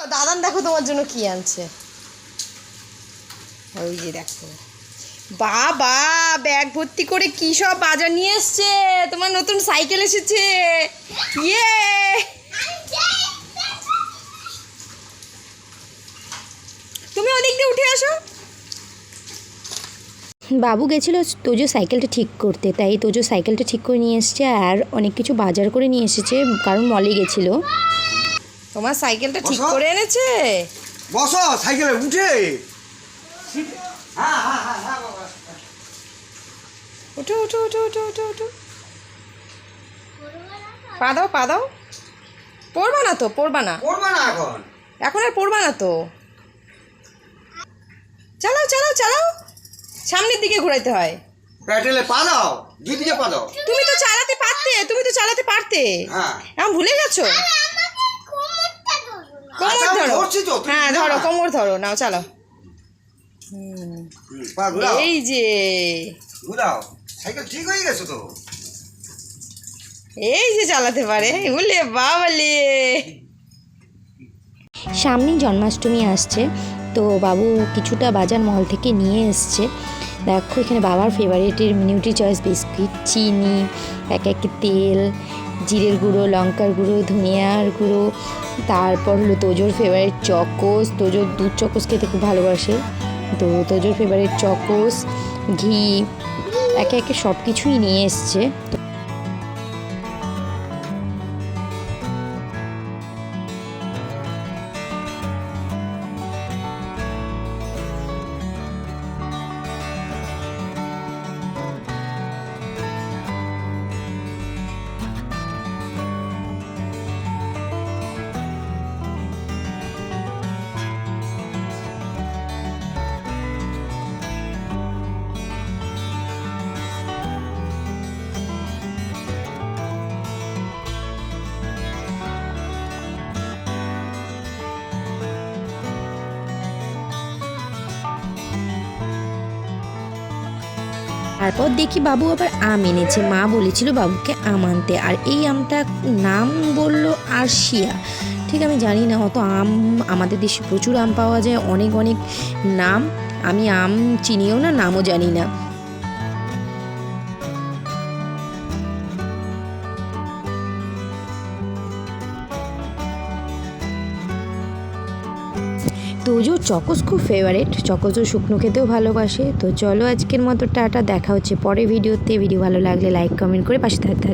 দাদান দেখো তোমার জন্য কি আনছে। ওই যে দেখো, বাবা ব্যাগ ভর্তি করে কি সব বাজার নিয়ে এসছে। তোমার নতুন সাইকেল এসেছে। ইয়ে, তুমি ওদিক দিয়ে উঠে আসো। বাবু গেছিলো তোজো সাইকেলটা ঠিক করতে, তাই তোজো সাইকেলটা ঠিক করে নিয়ে এসছে আর অনেক কিছু বাজার করে নিয়ে এসেছে, কারণ মলে গেছিলো। তোমার সাইকেলটা ঠিক করে এনেছে। বসো সাইকেলে উঠে। উঠো উঠো উঠো উঠো উঠো উঠো, পা দাও পা দাও। পড়বা না তো, পড়বা না করবা না এখন। এখন আর পড়বা না তো। চালাও চালাও চালাও, সামনের দিকে ঘোরাইতে হয়। প্যাটেলে পা দাও, দুই দিকে পা দাও। তুমি তো চালাতে পারতে, তুমি তো চালাতে পারতে। হ্যাঁ এখন ভুলে গেছো। কোমর ধরো। ধরছি তো, তুমি হ্যাঁ না। ধরো, কোমর ধরো, নাও চালাও। পা ঘুরাও, এই যে, ঘুরাও। সাইকেল ঠিক হয়ে গেছে তো। এই যে চালাতে পারে। উলে বাবালে। সামনেই জন্মাষ্টমী আসছে, তো বাবু কিছুটা বাজার মল থেকে নিয়ে এসছে। দেখো এখানে বাবার ফেভারিটের নিউট্রি চয়েস বিস্কিট, চিনি, এক এক তেল, জিরের গুঁড়ো, লঙ্কার গুঁড়ো, ধনিয়ার গুঁড়ো, তারপর হলো তোজোর ফেভারিট চকোস। তোজোর দুধ চকোস খেতে খুব ভালোবাসে, তো তোজোর ফেভারিট চকোস, ঘি, একে একে সব কিছুই নিয়ে এসছে। তারপর দেখি বাবু আবার আম এনেছে। মা বলেছিল বাবুকে আম আনতে, আর এই আমটা নাম বললো আরশিয়া। ঠিক আমি জানি না, অত আম আমাদের দেশে প্রচুর আম পাওয়া যায়, অনেক অনেক নাম। আমি আম চিনিও না, নামও জানি না। তোজোর চকোস খুব ফেভারিট, চকোসও শুকনো খেতেও ভালোবাসে। তো চলো আজকের মতো টাটা, দেখা হচ্ছে পরে ভিডিওতে। ভিডিও ভালো লাগলে লাইক কমেন্ট করে পাশে থাকতে